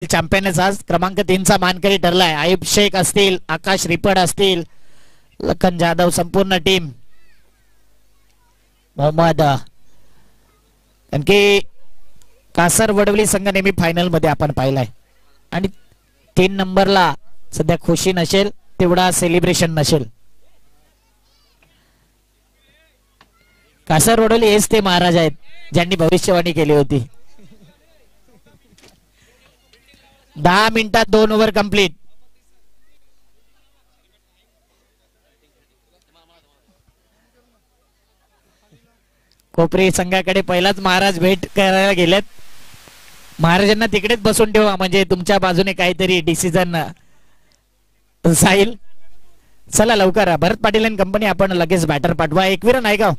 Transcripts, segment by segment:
Champion आज क्रमांक 3चा मानकरी ठरलाय. आयुब शेख असतील, आकाश रिपड असतील, लखन जाधव, संपूर्ण टीम. मोहम्मद आणखी कासर वडवली संघ नेहमी फायनल मध्ये आपण पाहिलाय आणि 3 नंबरला सध्या खुशी नसेल तेवढा सेलिब्रेशन नसेल. कासर वडवली हेच ते महाराज आहेत ज्यांनी भविष्यवाणी केली होती. 10 मिनिटात 2 ओव्हर कंप्लीट. कोपरी संघाकडे पहिलाच महाराज भेट करायला गेलेत. महाराजांना तिकडेच बसून ठेवा म्हणजे तुमच्या बाजूने काहीतरी डिसिजन जाईल. चला लवकर भरत पाटील आणि कंपनी आपण लगेच बॅटर पाठवा. एकवीर नायगाव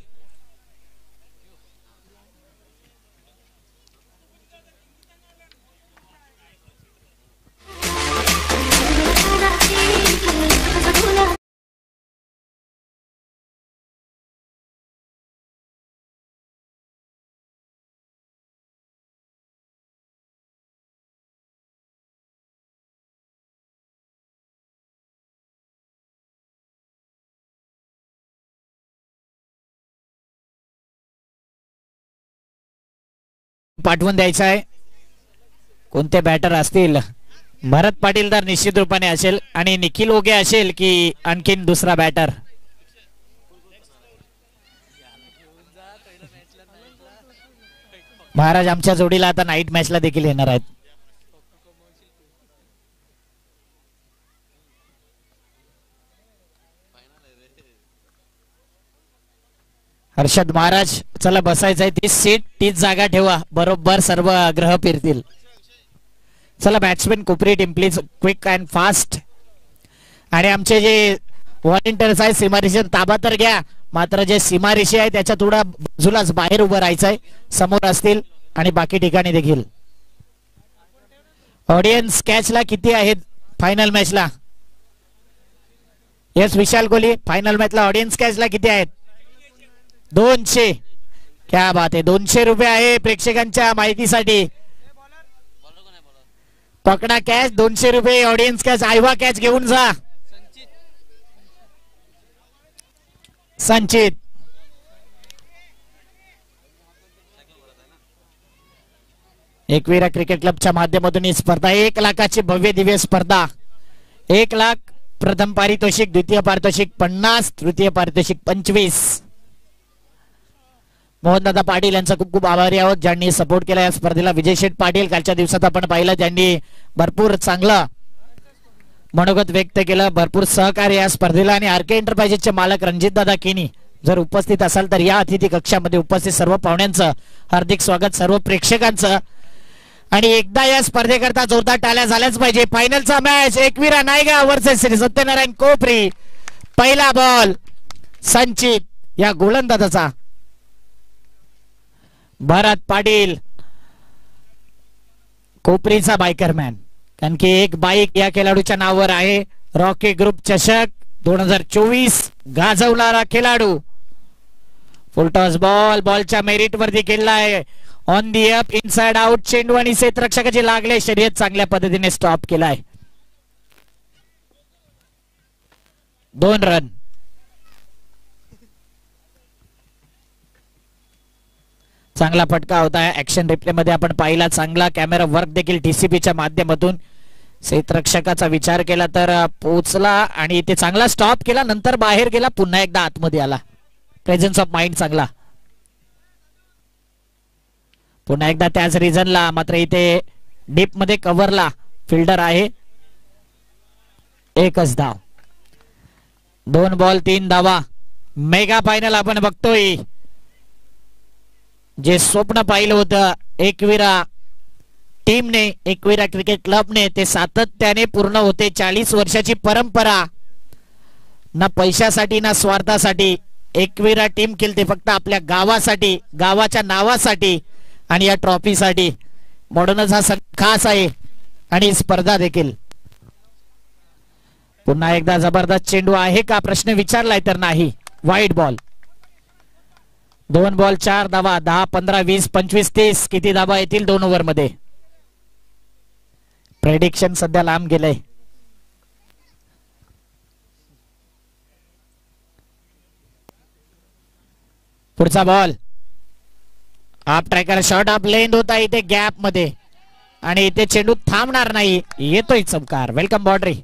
पाठवून द्यायचा आहे. कोणते बॅटर असतील? भरत पाटील तर निश्चित रूपाने असेल आणि निखिल ओगे असेल की आणखीन दुसरा बॅटर. महाराज आमच्या जोडीला आता नाईट मॅचला देखील येणार आहेत. हर्षद महाराज चला बसायचं आहे. तीच सीट तीच जागा ठेवा. बरोबर सर्व ग्रह फिरतील. चला batsman Kopri team please quick and fast. आणि आमचे जे व्हॉलेंटियर्स आहे सीमारेषेवर ताबा तर घ्या, मात्र जे सीमारेषे आहे त्याच्या थोडा बाजूलाच बाहेर उभं राहायचं आहे. समोर असतील आणि बाकी ठिकाणी देखील. ऑडियन्स कॅचला किती आहेत फायनल मॅचला? यस विशाल कोहली, फायनल मॅचला ऑडियन्स कॅचला किती आहेत? 200. क्या बात आहे. 200 रुपये आहे प्रेक्षकांच्या माहितीसाठी. पकडा कॅच 200 रुपये ऑडियन्स कॅच. आयवा कॅच घेऊन जा. संचित एकवीरा क्रिकेट क्लबच्या माध्यमातून ही स्पर्धा 1 लाखाची भव्य दिव्य स्पर्धा. 1 लाख प्रथम पारितोषिक, द्वितीय पारितोषिक 50, तृतीय पारितोषिक 25. मोहनदादा पाटील यांचा खूप खूप आभारी आहोत ज्यांनी सपोर्ट केला या स्पर्धेला. विजय शेठ पाटील कालच्या दिवसात आपण पाहिलं ज्यांनी भरपूर चांगलं मनोगत व्यक्त केलं, भरपूर सहकार्य या स्पर्धेला. आणि आरके एंटरप्राइजेसचे मालक रणजित दादा केनी जर उपस्थित असाल तर या अतिथी कक्षामध्ये उपस्थित सर्व पाहुण्यांचं हार्दिक स्वागत, सर्व प्रेक्षकांचं. आणि एकदा या स्पर्धेकरता जोरदार टाळ्या झाल्याच पाहिजे. फायनलचा मॅच एकवीरा नायगाव वर्सेस श्री सत्यनारायण कोपरी. पहिला बॉल संचित या गोलंदाजाचा. भरत पाटील कोपरीचा बायकरमॅन. कारण की एक बाईक या खेळाडूच्या नावावर आहे. रॉकी ग्रुप चषक 2024 गाजवणारा खेळाडू. फुलटॉस बॉल बॉलच्या मेरिट वरती खेळलाय. On the up inside out चेंडू आणि क्षेत्ररक्षकाचे लागले. शर्यत चांगल्या पद्धतीने स्टॉप केलाय. 2 रन. चांगला फटका होता. ऍक्शन रिप्ले मध्ये आपण पाहिला. चांगला कॅमेरा वर्क देखील टीसीपीच्या माध्यमातून. क्षेत्ररक्षकाचा विचार केला तर पोचला आणि ते चांगला स्टॉप केला. नंतर बाहेर गेला, पुन्हा एकदा आतमध्ये आला. प्रेझेन्स ऑफ माइंड चांगला. पुन्हा एकदा त्याच रिझनला, मात्र इथे डीप मध्ये कव्हरला फिल्डर आहे. 1च धाव. 2 बॉल 3 धावा. मेगा फायनल आपण बघतोय. जे स्वप्न पाहिलं होतं एकवीरा टीमने, एकवीरा क्रिकेट क्लबने, ते सातत्याने पूर्ण होते. 40 वर्षाची परंपरा. ना पैशासाठी ना स्वार्थासाठी एकवीरा टीम खेळते, फक्त आपल्या गावासाठी, गावाच्या नावासाठी आणि या ट्रॉफीसाठी. म्हणूनच हा खास आहे आणि स्पर्धा देखील. पुन्हा एकदा जबरदस्त चेंडू आहे का प्रश्न विचारलाय तर नाही. Wide ball. 2 बॉल 4 धावा. 10, 15, 20, 25, 30 किती धावा येतील 2 ओव्हर मध्ये? प्रेडिक्शन सध्या लांब गेलंय. पुढचा बॉल आप ट्रॅकर शॉट आप लेंथ होता इथे गॅप मध्ये आणि इथे चेंडू थांबणार नाही. येतोय चौकार. Welcome boundary.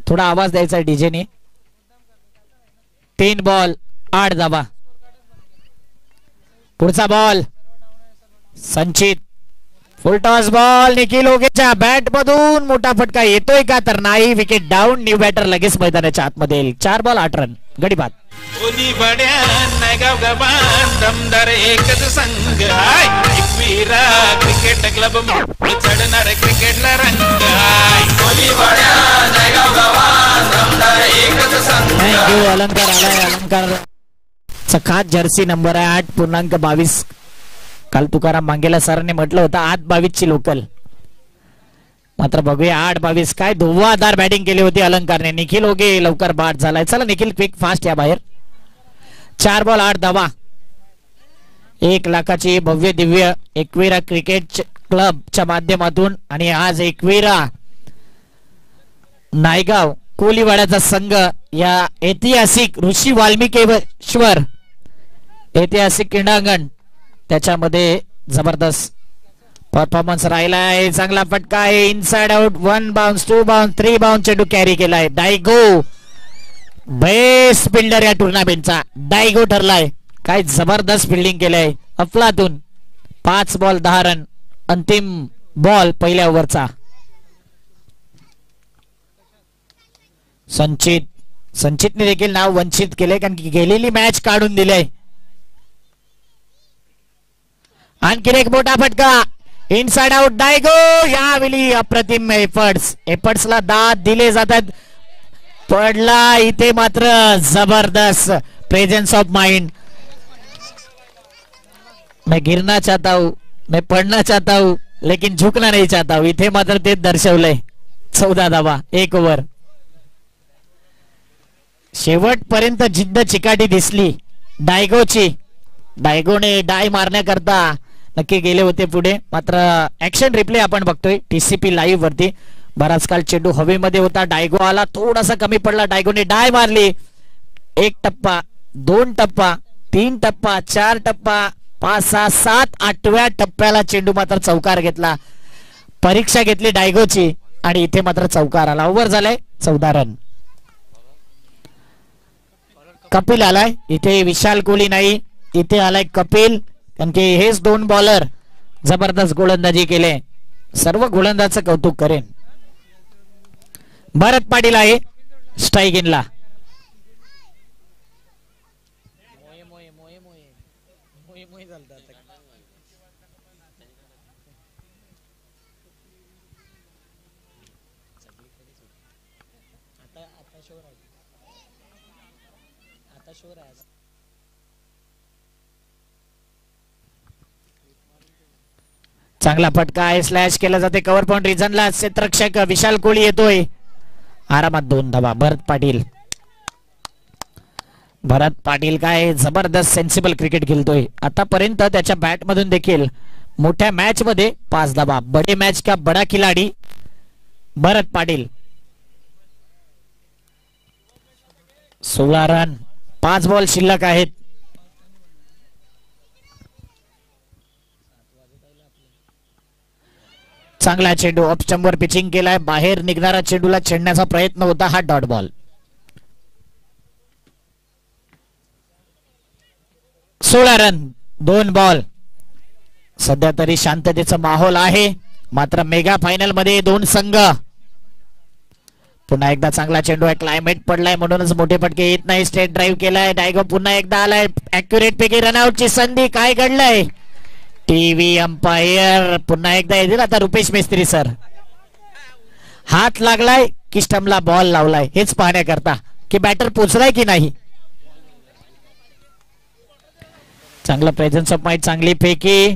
थोडा आवाज द्यायचा डीजेने. 3 बॉल 8 धावा. पुढचा बॉल संचित. फुलटॉस बॉल निखिल ओगेच्या बॅट मधून मोठा फटका येतोय का तर नाही. Wicket down. न्यू बॅटर लगेच मैदानाच्या आतमध्ये येईल. 4 बॉल 8 रन. गडी बाद. दमदार एकच संघ क्रिकेट क्लब चढणार क्रिकेटला रंग. थँक्यू. अलंकार आलाय. अलंकार खास जर्सी नंबर आहे 8.22. काल तुकाराम मांगेला सरांनी म्हटलं होतं 8-22 ची लोकल. मात्र बघूया 8-22 काय धुव्वाधार बॅटिंग केली होती अलंकारने. निखिल ओगे लवकर बाद झालाय. चला निखिल क्विक फास्ट या बाहेर. 4 बॉल 8 धावा. 1 लाखाची भव्य दिव्य एकविरा क्रिकेट क्लबच्या माध्यमातून आणि आज एकविरा नायगाव कोलीवाड्याचा संघ या ऐतिहासिक ऋषी वाल्मिकेश्वर ऐतिहासिक क्रीडांगण त्याच्यामध्ये जबरदस्त परफॉर्मन्स राहिलाय. चांगला फटका आहे. Inside out. 1 bounce 2 bounce 3 bounce चेंडू कॅरी केलाय. डायगो बेस्ट फिल्डर या टुर्नामेंटचा डायगो ठरलाय. काय जबरदस्त फिल्डिंग केलंय. अफलातून. 5 बॉल 10 रन. अंतिम बॉल पहिल्या ओव्हरचा. संचितने देखील नाव वंचित केले कारण की गेलेली मॅच काढून दिले. आणखी एक मोठा फटका. Inside out. डायगो यावेळी अप्रतिम एफर्ट्सला दाद दिले जातात. पडला इथे मात्र जबरदस्त प्रेजेंस ऑफ माइंड. मैं गिरना चाहता हूं, मैं पडना चाहता हूं, लेकिन झुकना नहीं चाहता हूं. इथे मात्र ते दर्शवलंय. 14 धावा 1 ओव्हर. शेवटपर्यंत जिद्द चिकाटी दिसली डायगोची. डायगोने डाय मारण्याकरता नक्की गेले होते पुढे. मात्र ऍक्शन रिप्ले आपण बघतोय टीसीपी लाईव्ह वरती. बराच काळ चेंडू हवेमध्ये होता. डायगो आला. थोडासा कमी पडला. डायगोने डाय मारली. 1 टप्पा 2 टप्पा 3 टप्पा 4 टप्पा 5 6 7 8व्या टप्प्याला चेंडू मात्र चौकार घेतला. परीक्षा घेतली डायगोची आणि इथे मात्र चौकार आला. ओव्हर झालाय 14 रन. कपिल आलाय. इथे विशाल कोहली नाही. इथे आलाय कपिल कारण की हेच 2 बॉलर जबरदस्त गोलंदाजी केले. सर्व गोलंदाजाचं कौतुक करेन. भरत पाटील आहे स्ट्राईक इनला. चांगला फटका आहे. स्लॅश केला जाते. कव्हर पॉइंट रिझनला क्षेत्ररक्षक विशाल कोहली येतोय. आरामात 2 धावा. भरत पाटील काय जबरदस्त सेन्सिबल क्रिकेट खेळतोय. आतापर्यंत त्याच्या बॅट मधून देखील मोठ्या मॅच मध्ये 5 धावा. बडे मॅच का बडा खिलाडी भरत पाटील. 16 रन. 5 बॉल शिल्लक आहेत. चांगला चेंडू ऑफ स्टंपवर पिचिंग केलाय. बाहेर निघणारा चेंडूला छेडण्याचा प्रयत्न होता. हा डॉट बॉल. 16 run 2 ball. सध्या तरी शांततेचा माहोल आहे. मात्र मेगा फायनल मध्ये 2 संघ. पुन्हा एकदा चांगला चेंडू आहे. क्लायमेट पडलाय म्हणूनच मोठे फटके येत नाही. स्ट्रेट ड्राईव्ह केलाय. डायगो पुन्हा एकदा आलाय. अॅक्युरेट पैकी रनआउटची संधी. काय घडलंय. टीव्ही अंपायर पुन्हा एकदा येतील. आता रुपेश मिस्त्री सर. हात लागलाय की स्टंपला बॉल लावलाय हेच पाहण्याकरता की बॅटर पोचलाय की नाही. चांगला प्रेझेन्स ऑफ माइंड. चांगली फेकी.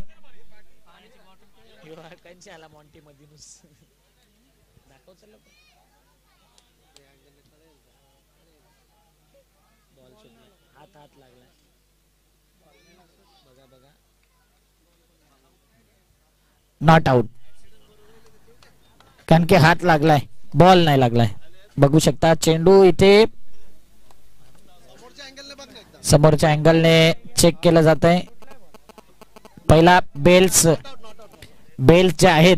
नॉट आउट, कारण की हात लागलाय, बॉल नाही लागलाय. बघू शकता चेंडू इथे समोरच्या अँगलने चेक केलं जात आहे. पहिला बेल्स ज्या आहेत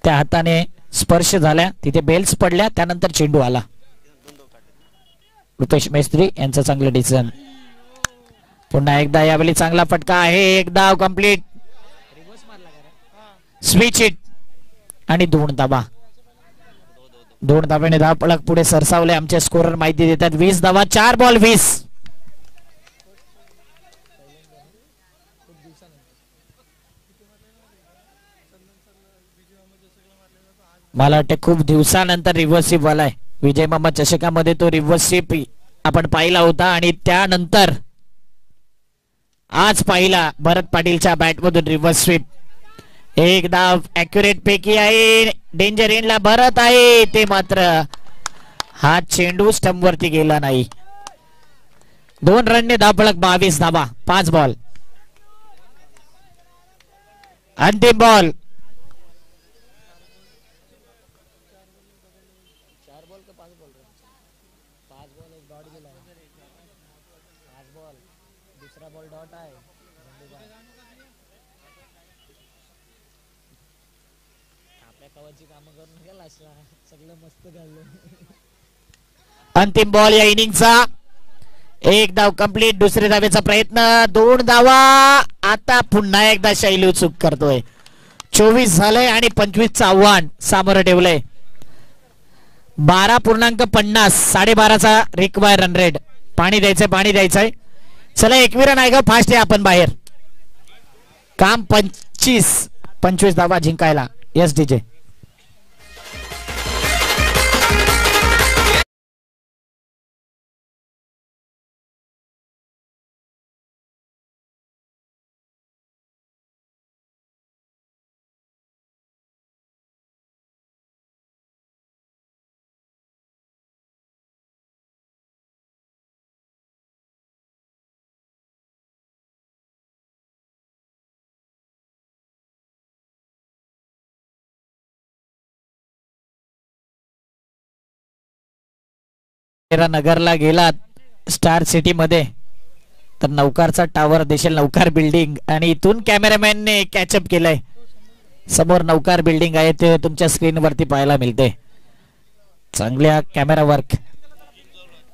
त्या हाताने स्पर्श झाल्या, तिथे बेल्स पडल्या, त्यानंतर चेंडू आला. रुपेश मेस्त्री यांचं चांगलं डिसिजन. पुन्हा एकदा यावेळी चांगला फटका आहे. एक धाव कंप्लीट. स्विच हिट आणि 2 धावा. 2 धाव्याने धाव फलक पुढे सरसावले. आमचे स्कोरर माहिती देतात 20 धावा, 4 बॉल 20. मला वाटते खूप दिवसानंतर रिव्हर्स स्वीप आलाय. विजय मामा चषकामध्ये तो रिव्हर्स स्वीप आपण पाहिला होता आणि त्यानंतर आज पाहिला भरत पाटीलच्या बॅटमधून रिव्हर्स स्वीप. एक धाव अॅक्युरेट पैकी आहे. डेंजर एंडला भरत आहे, ते मात्र हा चेंडू स्टंप वरती गेला नाही. 2 रनने धावफलक 22 धावा, 5 बॉल. अंतिम बॉल. अंतिम बॉल या इनिंगचा. 1 धाव कंप्लीट. दुसऱ्या धावेचा प्रयत्न. 2 धावा. आता पुन्हा एकदा शैलू चूक करतोय. 24 झालंय आणि 25चं आव्हान सामोरं ठेवलंय. 12.50, 12.5चा रिक्वायर रन रेट. पाणी द्यायचंय. चला 21 नाही ग, फास्ट आहे आपण बाहेर. काम 25 धावा जिंकायला. Yes DJ. नगरला गेलात स्टार सिटी मध्ये तर नौकारचा टावर दिसेल, नौकार बिल्डिंग, आणि इथून कॅमेरामॅनने कॅचअप केलंय. समोर नौकार बिल्डिंग आहे, ते तुमच्या स्क्रीन वरती पाहायला मिळते. चांगल्या कॅमेरा वर्क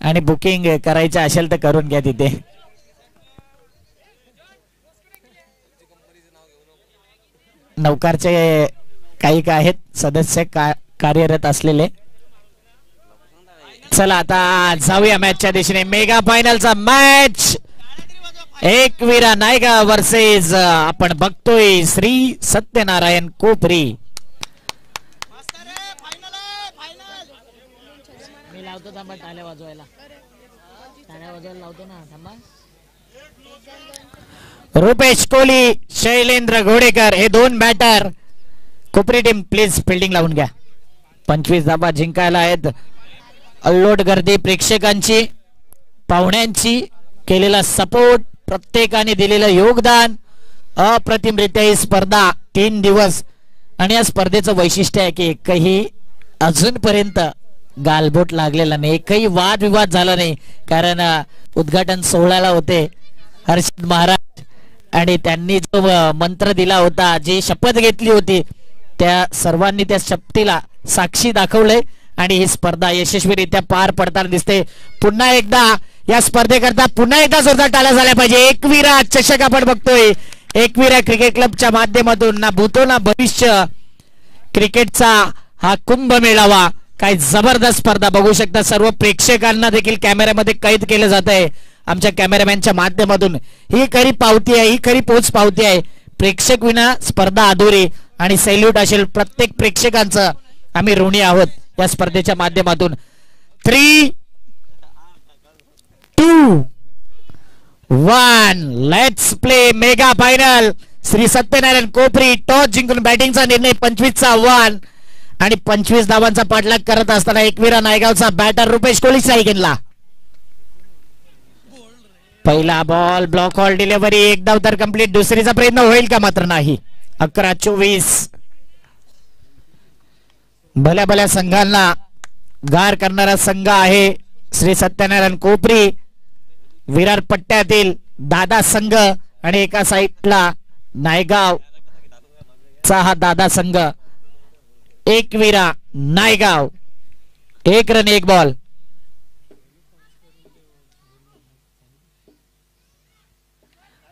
आणि बुकिंग करायचं असेल तर करून घ्या तिथे. नौकारचे काही आहेत सदस्य कार्यरत असलेले. चला आता जाऊया मॅचच्या दिशेने. मेगा फायनलचा मॅच एकविरा नायगा वर्सेस आपण बघतोय श्री सत्यनारायण कोपरी. मी लावतो थांबा, टाळ्या वाजवायला लावतो ना थांबा. रुपेश कोहली, शैलेंद्र घोडेकर हे 2 बॅटर. कोपरी टीम प्लीज फिल्डिंग लावून घ्या. 25 धावा जिंकायला आहेत. अल्लोट गर्दी प्रेक्षकांची, पाहुण्यांची, केलेला सपोर्ट, प्रत्येकाने दिलेलं योगदान. अप्रतिमरित्या ही स्पर्धा 3 दिवस आणि या स्पर्धेचं वैशिष्ट्य आहे की एकही अजूनपर्यंत गालबोट लागलेला नाही, एकही वादविवाद झाला नाही. कारण उद्घाटन सोहळ्याला होते हर्षद महाराज आणि त्यांनी जो मंत्र दिला होता, जी शपथ घेतली होती, त्या सर्वांनी त्या शपथीला साक्षी दाखवले आणि ही स्पर्धा यशस्वीरित्या पार पडताना दिसते. पुन्हा एकदा या स्पर्धेकरता पुन्हा एकदा जोरदार टाळ्या झाल्या पाहिजे. एकविरा चषक आपण बघतोय. एकविरा क्रिकेट क्लबच्या माध्यमातून ना भूतो ना भविष्य क्रिकेटचा हा कुंभ मेळावा. काय जबरदस्त स्पर्धा बघू शकता. सर्व प्रेक्षकांना देखील कॅमेऱ्यामध्ये कैद केलं जात आहे आमच्या कॅमेरामॅनच्या माध्यमातून. ही खरी पावती आहे, ही खरी पोच पावती आहे. प्रेक्षक विना स्पर्धा अधुरी आणि सॅल्यूट असेल प्रत्येक प्रेक्षकांचं. आम्ही ऋणी आहोत या स्पर्धेच्या माध्यमातून. 3, 2, 1 let's play mega final. Shri Satyanarayan Kopri toss जिंकून बॅटिंगचा निर्णय 25चा आव्हान आणि 25 धावांचा पाठलाग करत असताना एकविरा नायगावचा बॅटर रुपेश कोहली सायकलला पहिला बॉल ब्लॉक हॉल डिलिव्हरी एक धाव तर कंप्लीट दुसरीचा प्रयत्न होईल का मात्र नाही 11-24 भल्या भल्या संघांना गार करणारा संघ आहे श्री सत्यनारायण कोपरी विरार पट्ट्यातील दादा संघ आणि एका साईडला नायगाव चा हा दादा संघ एकविरा नायगाव 1 रन 1 बॉल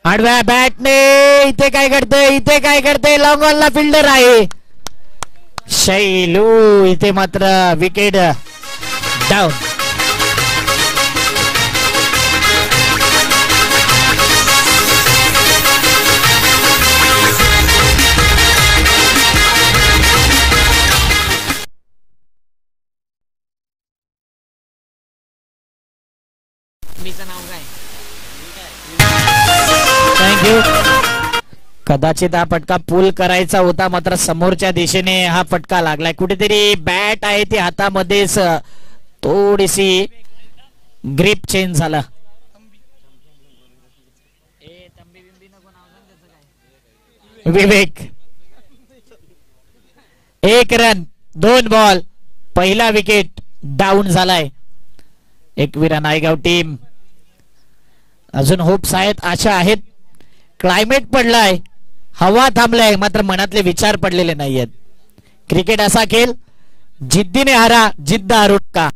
आडव्या बॅटने इथे काय करते लॉंग ऑनला फिल्डर आहे शैलू इथे मात्र विकेट डाऊन थँक्यू कदाचित हा फटका पूल करायचा होता मात्र समोरच्या दिशेने हा फटका लागलाय कुठेतरी बॅट आहे ती हातामध्येच थोडीशी ग्रिप चेंज झाला विवेक 1 रन 2 बॉल पहिला विकेट डाऊन झालाय एकविरा नायगाव टीम अजून होप्स आहेत आशा आहेत क्लायमेट पडलाय हवा थांबलाय मात्र मनातले विचार पडलेले नाहीयेत क्रिकेट असा खेळ जिद्दीने हारा जिद्द हारू का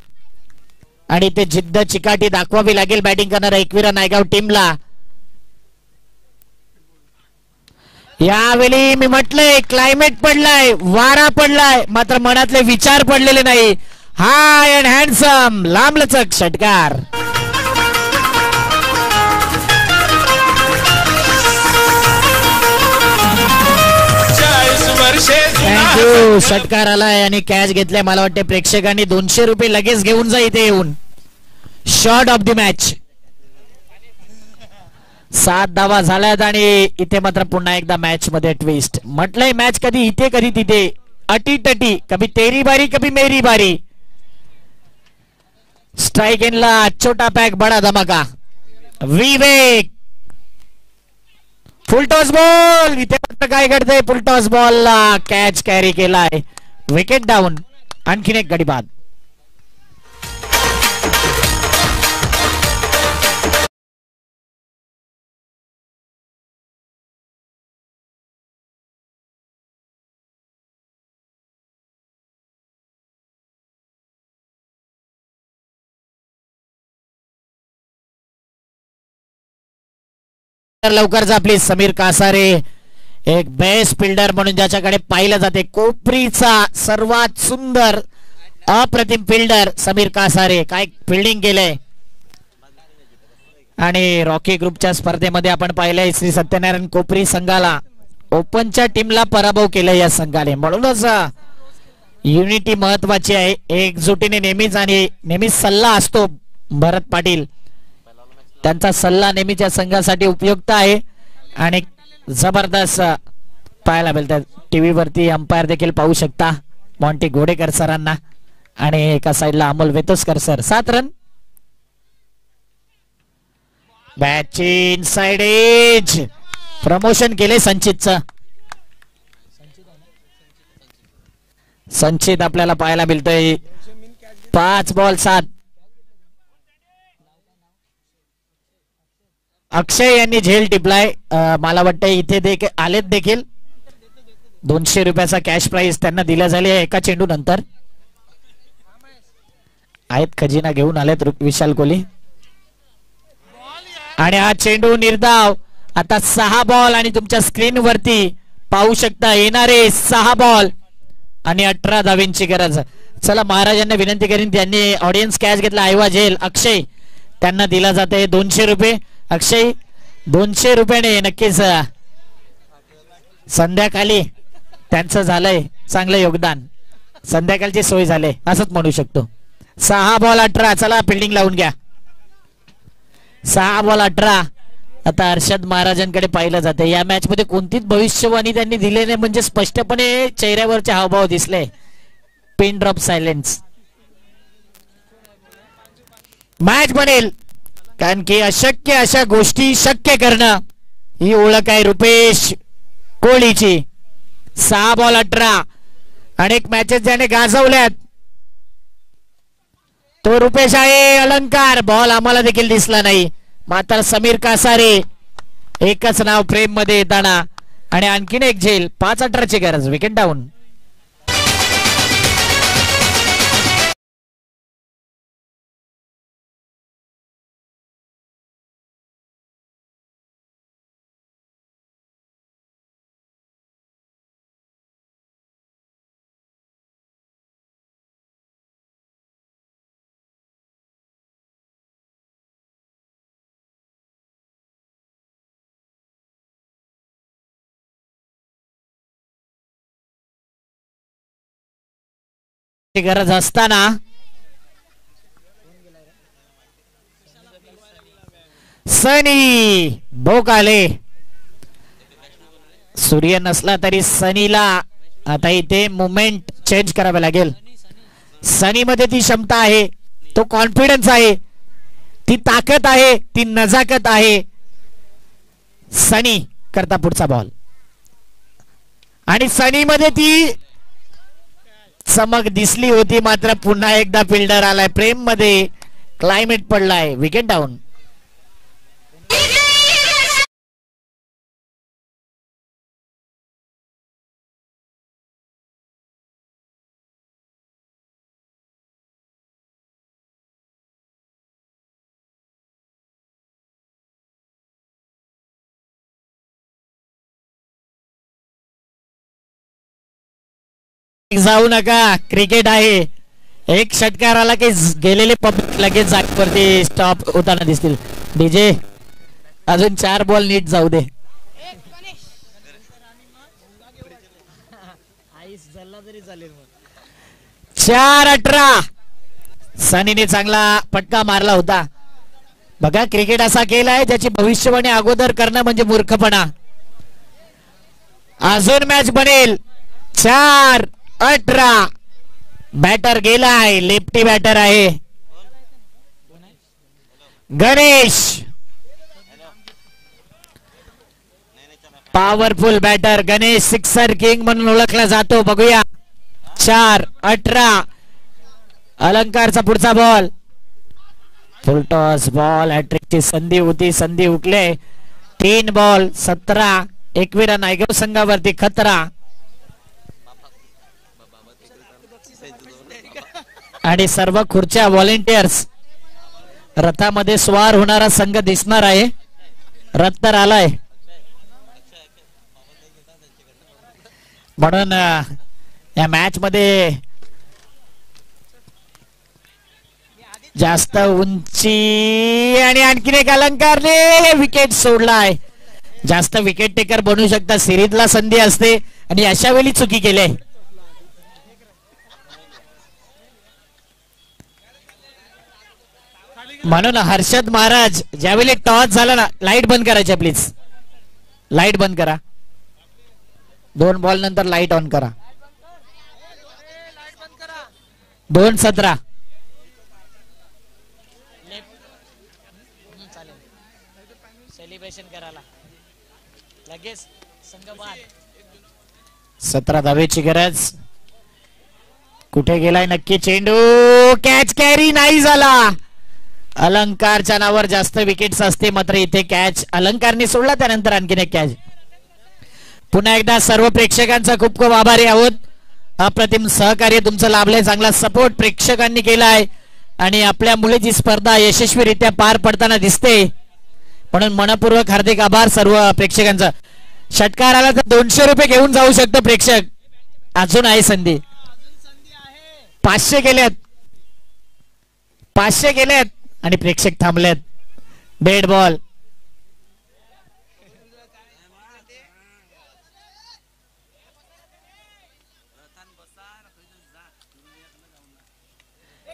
आणि ते जिद्द चिकाटी दाखवावी लागेल बॅटिंग करणाऱ्या एकविरा नायगाव टीमला यावेळी मी म्हटलंय क्लायमेट पडलाय वारा पडलाय मात्र मनातले विचार पडलेले नाही हाय अँड हँडसम लांबलचक षटकार थँक्यू षटकार आलाय आणि कॅच घेतलाय मला वाटते प्रेक्षकांनी 200 रुपये लगेच घेऊन जा इथे येऊन शॉट ऑफ द मॅच 7 धावा झाल्यात आणि इथे मात्र पुन्हा एकदा मॅच मध्ये ट्विस्ट म्हटलंय मॅच कधी इथे कधी तिथे अटीतटी कभी तेरी बारी कभी मेरी बारी स्ट्राइक एनला छोटा पॅक बडा धमाका विवेक फुल टॉस बॉल इथे काय घडतंय फुल टॉस बॉल ला कॅच कॅरी केलाय विकेट डाऊन आणखीन एक गडी बाद लवकर जा प्लीज समीर कासारे एक बेस्ट फिल्डर म्हणून ज्याच्याकडे पाहिलं जाते कोपरीचा सर्वात सुंदर अप्रतिम फिल्डर समीर कासारे काय फिल्डिंग केलंय आणि रॉकी ग्रुपच्या स्पर्धेमध्ये आपण पाहिलंय श्री सत्यनारायण कोपरी संघाला ओपनच्या टीमला पराभव केलाय या संघाने म्हणूनच युनिटी महत्वाची आहे एकजुटीने नेहमीच सल्ला असतो भरत पाटील त्यांचा सल्ला नेहमीच्या संघासाठी उपयुक्त आहे आणि जबरदस्त पाहायला मिळतात टीव्ही वरती अंपायर देखील पाहू शकता मॉन्टी घोडेकर सरांना आणि एका साइडला अमोल वेतोसकर सर 7 रन बॅटची इनसाइड एज प्रमोशन केले संचितचं संचित आपल्याला पाहायला मिळतोय 5 बॉल 7 अक्षय यांनी झेल टिपलाय मला वाटतं इथे आलेत देखील 200 रुपयाचा कॅश प्राइज त्यांना दिला झाले एका चेंडू नंतर आहेत खजिना घेऊन आलेत विशाल कोहली आणि हा चेंडू निर्धाव आता 6 बॉल आणि तुमच्या स्क्रीन वरती पाहू शकता येणारे 6 बॉल आणि 18 धावींची गरज चला महाराजांना विनंती करीन त्यांनी ऑडियन्स कॅच घेतला आयवा झेल अक्षय त्यांना दिला जाते 200 रुपये अक्षय 200 रुपयाने नक्कीच संध्याकाळी त्यांचं झालंय चांगलं योगदान संध्याकाळची सोय झाले असंच म्हणू शकतो 6 बॉल 18 चला फिल्डिंग लावून घ्या 6 बॉल 18 आता हर्षद महाराजांकडे पाहिलं जाते. या मॅच मध्ये कोणतीच भविष्यवाणी त्यांनी दिली नाही, म्हणजे स्पष्टपणे चेहऱ्यावरचे हावभाव दिसले. Pin drop silence. मॅच बनेल, कारण की अशक्य अशा गोष्टी शक्य करणं ही ओळख आहे रुपेश कोहलीची. 6 बॉल 18. अनेक मॅचेस ज्याने गाजवल्यात तो रुपेश आहे. अलंकार बॉल आम्हाला देखील दिसला नाही, मात्र समीर कासारे एकच नाव फ्रेम मध्ये येताना आणि आणखीन एक झेल. 5-18 ची गरज. Wicket down. गरज असताना सनी भोक आले. सूर्य नसला तरी सनीला आता इथे मुवमेंट चेंज करावे लागेल. सनी मध्ये ती क्षमता आहे, तो कॉन्फिडन्स आहे, ती ताकद आहे, ती नजाकत आहे. सनी करता पुढचा बॉल आणि सनी मध्ये ती चमक दिसली होती, मात्र पुन्हा एकदा फिल्डर आलाय प्रेम मध्ये. क्लायमेट पडलाय. Wicket down. जाऊ नका, क्रिकेट आहे. एक षटकार आला की गेलेले पब्लिक लगेच जागेवरती स्टॉप होताना दिसतील. डीजे अजून 4 बॉल नीट जाऊ दे. 4-18. सनीने चांगला फटका मारला होता. बघा, क्रिकेट असा खेळ आहे ज्याची भविष्यवाणी अगोदर करणं म्हणजे मूर्खपणा. अजून मॅच बनेल. 4-18. बॅटर गेलाय, लेफ्टी बॅटर आहे Ganesh. Powerful batter Ganesh, sixer king म्हणून ओळखला जातो. बघूया. 4-18. अलंकारचा पुढचा बॉल. Full toss ball. हॅट्रिकची संधी होती, संधी हुकले. 3 बॉल 17. एकविरा नायगाव संघावरती खतरा. आणि सर्व खुर्च्या व्हॉलेंटियर्स. रथामध्ये स्वार होणारा संघ दिसणार आहे. रथ तर आलाय, म्हणून या मॅच मध्ये जास्त उंची आणि आणखीन एक अलंकारने विकेट सोडलाय. जास्त विकेट टेकर बनू शकता, सिरीजला संधी असते आणि अशा वेळी चुकी केली. म्हणून हर्षद महाराज ज्यावेळी टॉस झाला ना, लाईट बंद करायची प्लीज. लाईट बंद करा. 2 बॉल नंतर लाईट ऑन करा. 2-17. सेलिब्रेशन करायला लगेच संघ बाद. 17 धावेची गरज. कुठे गेलाय नक्की चेंडू. कॅच कॅरी नाही झाला. अलंकारच्या नावावर जास्त विकेट्स असते, मात्र इथे कॅच अलंकारने सोडला. त्यानंतर आणखीन एक कॅच. पुन्हा एकदा सर्व प्रेक्षकांचा खूप खूप आभारी आहोत. अप्रतिम सहकार्य तुमचं लाभलंय, चांगला सपोर्ट प्रेक्षकांनी केलाय आणि आपल्या मुळे जी स्पर्धा यशस्वीरित्या पार पडताना दिसते, म्हणून मनपूर्वक हार्दिक आभार सर्व प्रेक्षकांचा. षटकार आला तर 200 रुपये घेऊन जाऊ शकतो प्रेक्षक. अजून आहे संधी. 500 गेल्यात, 500 गेल्यात आणि प्रेक्षक थांबलेत. Dead ball.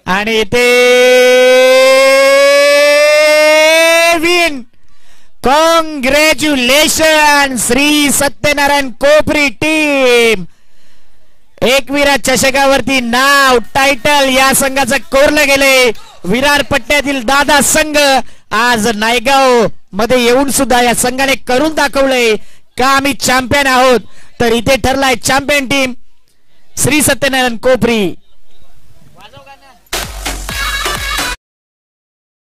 आणि इथे win congratulation Shri Satyanarayan Kopri team. Ekvira चषकावरती नाव टायटल या संघाचं कोरलं गेले. विरार पट्ट्यातील दादा संघ आज नायगाव मध्ये येऊन सुद्धा या संघाने करून दाखवलंय का आम्ही चॅम्पियन आहोत. तर इथे ठरलाय चॅम्पियन टीम श्री सत्यनारायण कोपरी.